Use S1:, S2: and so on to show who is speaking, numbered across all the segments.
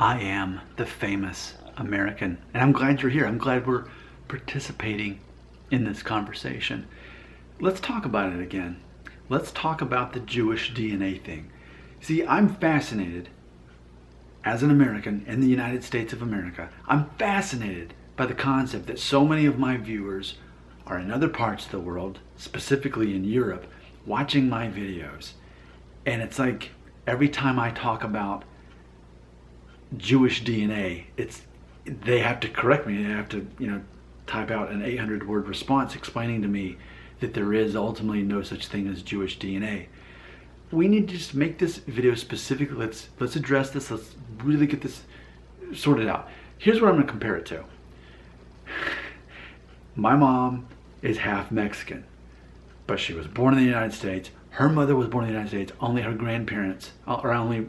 S1: I am the famous American, and I'm glad you're here. I'm glad we're participating in this conversation. Let's talk about it again. Let's talk about the Jewish DNA thing. See, I'm fascinated as an American in the United States of America. I'm fascinated by the concept that so many of my viewers are in other parts of the world, specifically in Europe, watching my videos. And it's like every time I talk about Jewish DNA, they have to correct me. They have to, type out an 800-word response explaining to me that there is ultimately no such thing as Jewish DNA. We need to just make this video specific. Let's address this. Let's really get this sorted out. Here's what I'm going to compare it to. My mom is half Mexican, but she was born in the United States. Her mother was born in the United States. Only her grandparents, or only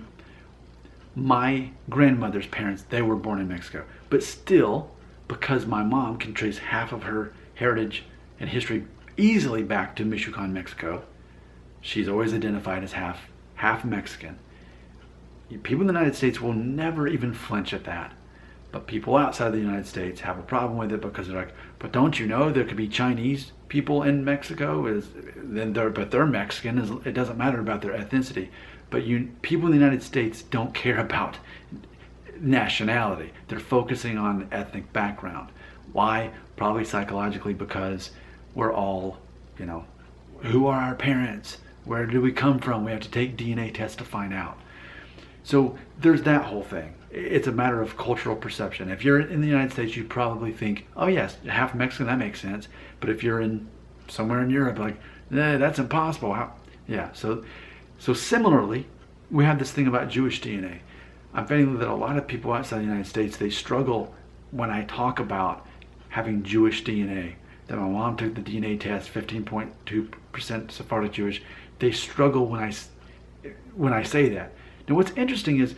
S1: my grandmother's parents, they were born in Mexico. But still, because my mom can trace half of her heritage and history easily back to Michoacan, Mexico, she's always identified as half Mexican. People in the United States will never even flinch at that. But people outside the United States have a problem with it because they're like, but don't you know there could be Chinese people in Mexico? But they're Mexican. It doesn't matter about their ethnicity. But people in the United States don't care about nationality. They're focusing on ethnic background. Why? Probably psychologically because we're all, who are our parents? Where do we come from? We have to take DNA tests to find out. So there's that whole thing. It's a matter of cultural perception. If you're in the United States, you probably think, oh yes, half Mexican, that makes sense. But if you're in somewhere in Europe, like, nah, that's impossible. How? Yeah, so similarly, we have this thing about Jewish DNA. I'm finding that a lot of people outside the United States, they struggle when I talk about having Jewish DNA. That my mom took the DNA test, 15.2% Sephardic Jewish. They struggle when I say that. Now, what's interesting is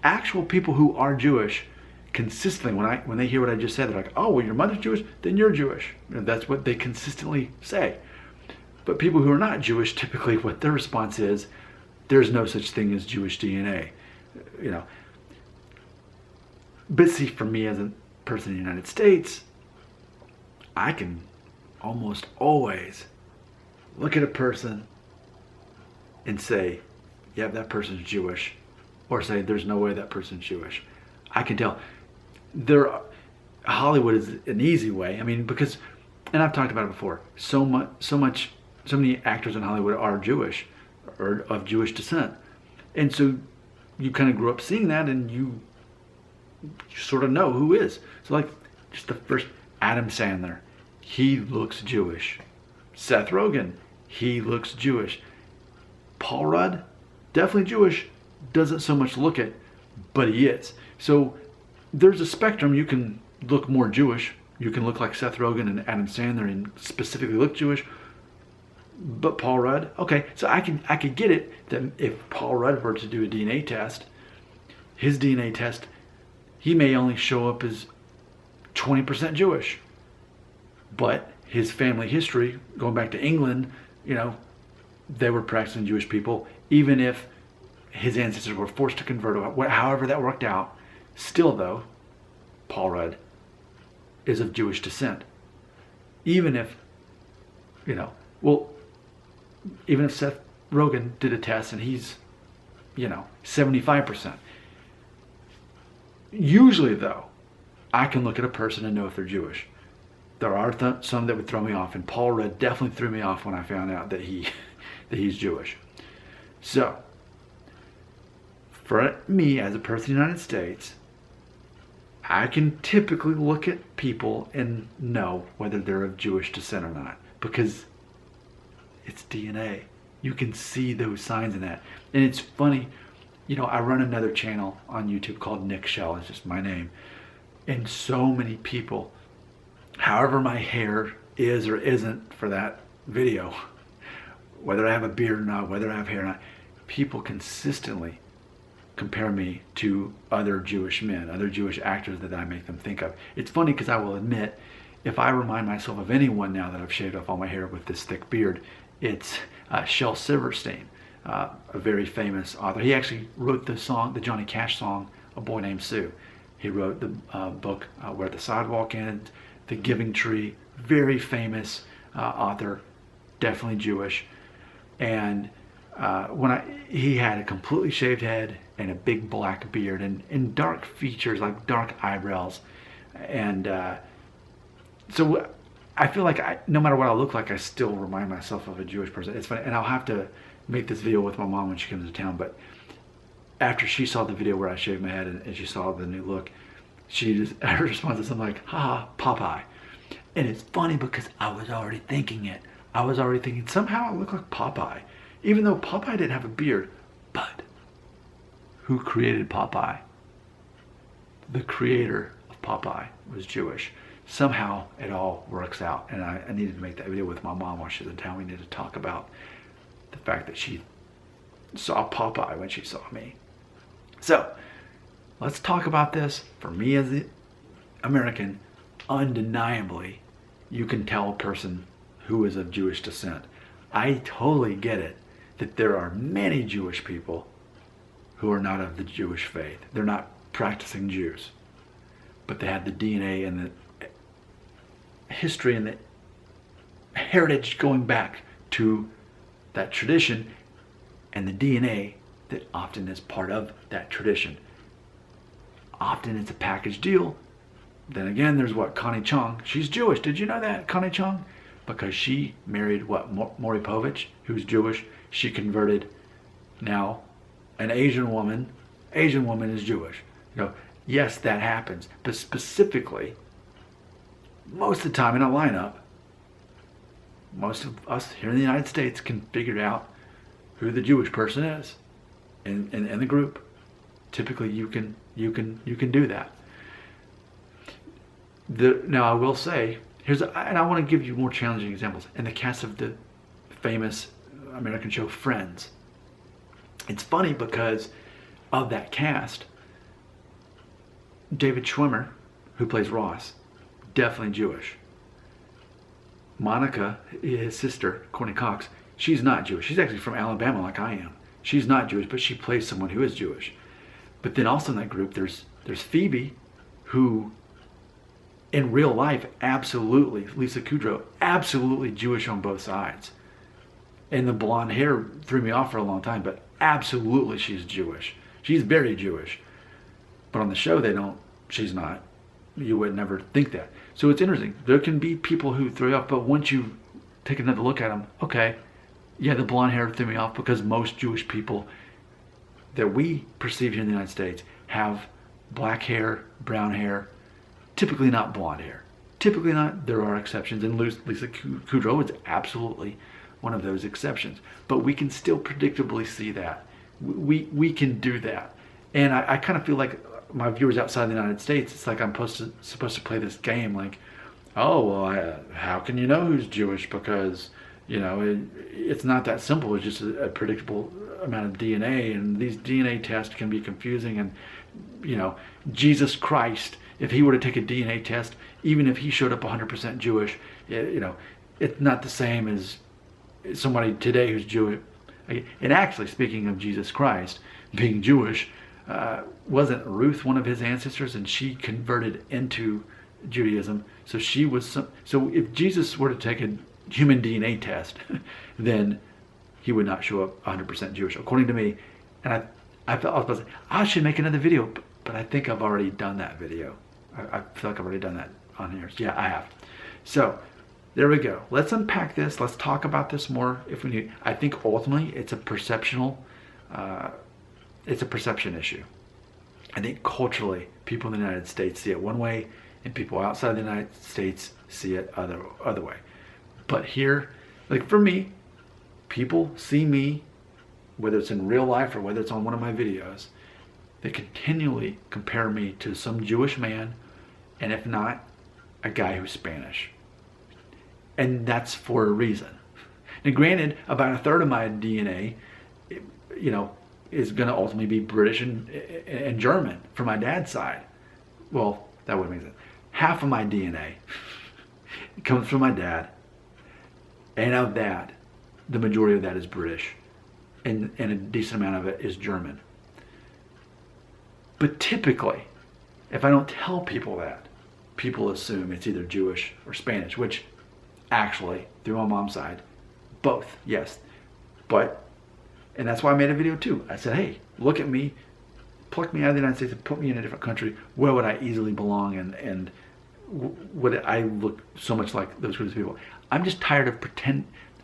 S1: actual people who are Jewish consistently, when they hear what I just said, they're like, oh, well, your mother's Jewish, then you're Jewish. And that's what they consistently say. But people who are not Jewish, typically what their response is, there's no such thing as Jewish DNA. But see, for me as a person in the United States, I can almost always look at a person and say, yeah, that person's Jewish, or say there's no way that person's Jewish. I can tell. Hollywood is an easy way. I mean, because, and I've talked about it before. So many actors in Hollywood are Jewish or of Jewish descent, and so you kind of grew up seeing that, and you sort of know who is. So like, just the first, Adam Sandler, he looks Jewish. Seth Rogen, he looks Jewish. Paul Rudd, definitely Jewish, doesn't so much look it, but he is. So there's a spectrum. You can look more Jewish. You can look like Seth Rogen and Adam Sandler and specifically look Jewish. But Paul Rudd, okay, so I could get it that if Paul Rudd were to do a DNA test, his DNA test, he may only show up as 20% Jewish. But his family history, going back to England, they were practicing Jewish people. Even if his ancestors were forced to convert, however that worked out, still though, Paul Rudd is of Jewish descent. Even if, even if Seth Rogen did a test and he's, 75%. Usually though, I can look at a person and know if they're Jewish. There are some that would throw me off, and Paul Rudd definitely threw me off when I found out that he's Jewish. So, for me as a person in the United States, I can typically look at people and know whether they're of Jewish descent or not, because it's DNA. You can see those signs in that. And it's funny, I run another channel on YouTube called Nick Shell, it's just my name. And so many people, however my hair is or isn't for that video, whether I have a beard or not, whether I have hair or not, people consistently compare me to other Jewish men, other Jewish actors that I make them think of. It's funny because I will admit, if I remind myself of anyone now that I've shaved off all my hair with this thick beard, it's Shel Silverstein, a very famous author. He actually wrote the Johnny Cash song, A Boy Named Sue. He wrote the book Where the Sidewalk Ends, The Giving Tree. Very famous author, definitely Jewish. And he had a completely shaved head and a big black beard and dark features, like dark eyebrows. And so I feel like no matter what I look like, I still remind myself of a Jewish person. It's funny, and I'll have to make this video with my mom when she comes to town. But after she saw the video where I shaved my head and she saw the new look, her response is something like, "Ha, Popeye." And it's funny because I was already thinking it. I was already thinking somehow I look like Popeye, even though Popeye didn't have a beard. But who created Popeye? The creator of Popeye was Jewish. Somehow it all works out, and I needed to make that video with my mom while she was in town. We needed to talk about the fact that she saw Popeye when she saw me. So let's talk about this. For me as an American, undeniably, you can tell a person who is of Jewish descent. I totally get it that there are many Jewish people who are not of the Jewish faith. They're not practicing Jews, but they have the DNA and the history and the heritage going back to that tradition and the DNA that often is part of that tradition. Often it's a package deal. Then again, there's Connie Chung. She's Jewish. Did you know that, Connie Chung? Because she married Maury Povich, who's Jewish. She converted. Now an Asian woman is Jewish. Yes, that happens. But specifically, most of the time in a lineup, most of us here in the United States can figure out who the Jewish person is in the group. Typically, you can do that. Now, I will say, and I want to give you more challenging examples. In the cast of the famous American show Friends, it's funny because of that cast, David Schwimmer, who plays Ross, definitely Jewish. Monica, his sister, Courtney Cox, she's not Jewish. She's actually from Alabama like I am. She's not Jewish, but she plays someone who is Jewish. But then also in that group, there's Phoebe, who in real life, absolutely, Lisa Kudrow, absolutely Jewish on both sides. And the blonde hair threw me off for a long time, but absolutely she's Jewish. She's very Jewish. But on the show, she's not. You would never think that. So it's interesting. There can be people who throw you off, but once you take another look at them, okay, yeah, the blonde hair threw me off because most Jewish people that we perceive here in the United States have black hair, brown hair, typically not blonde hair. Typically not. There are exceptions, and Lisa Kudrow is absolutely one of those exceptions. But we can still predictably see that. We can do that. And I kind of feel like my viewers outside the United States, it's like I'm supposed to play this game like, oh, well, how can you know who's Jewish? Because, it's not that simple. It's just a predictable amount of DNA, and these DNA tests can be confusing. And, Jesus Christ, if he were to take a DNA test, even if he showed up 100% Jewish, it's not the same as somebody today who's Jewish. And actually, speaking of Jesus Christ being Jewish, wasn't Ruth one of his ancestors, and she converted into Judaism? So she was. So if Jesus were to take a human DNA test, then he would not show up 100% Jewish, according to me. And I felt I was supposed to say, I should make another video, but I think I've already done that video. I feel like I've already done that on here. Yeah, I have. So there we go. Let's unpack this. Let's talk about this more if we need. I think ultimately it's a perception issue. I think culturally, people in the United States see it one way, and people outside the United States see it other way. But here, like for me, people see me, whether it's in real life or whether it's on one of my videos, they continually compare me to some Jewish man, and if not, a guy who's Spanish. And that's for a reason. And granted, about a third of my DNA, is going to ultimately be British and German from my dad's side. Well, that wouldn't make sense. Half of my DNA comes from my dad, and of that, the majority of that is British, and a decent amount of it is German. But typically, if I don't tell people that, people assume it's either Jewish or Spanish, which actually, through my mom's side, both, yes. But, and that's why I made a video too. I said, hey, look at me, pluck me out of the United States and put me in a different country. Where would I easily belong, and would I look so much like those groups of people? I'm just tired of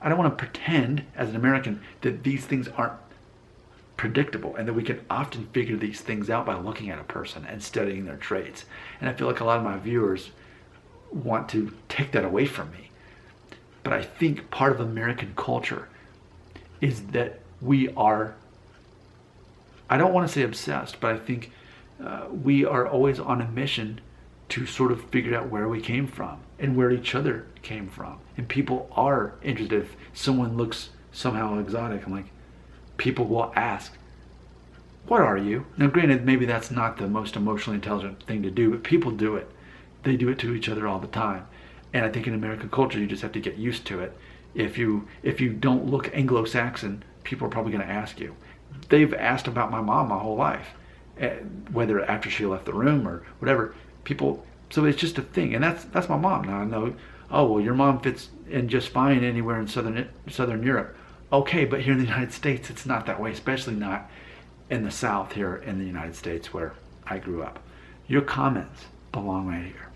S1: I don't want to pretend as an American that these things aren't predictable and that we can often figure these things out by looking at a person and studying their traits. And I feel like a lot of my viewers want to take that away from me. But I think part of American culture is that we are, I don't want to say obsessed, but I think we are always on a mission to sort of figure out where we came from and where each other came from. And people are interested. If someone looks somehow exotic, I'm like, people will ask, what are you? Now granted, maybe that's not the most emotionally intelligent thing to do, but people do it. They do it to each other all the time. And I think in American culture, you just have to get used to it. If you don't look Anglo-Saxon, people are probably going to ask you. They've asked about my mom my whole life, whether after she left the room or whatever. People, so it's just a thing, and that's my mom. Now I know, oh well, your mom fits in just fine anywhere in Southern Europe. Okay, but here in the United States, it's not that way, especially not in the South here in the United States where I grew up. Your comments belong right here.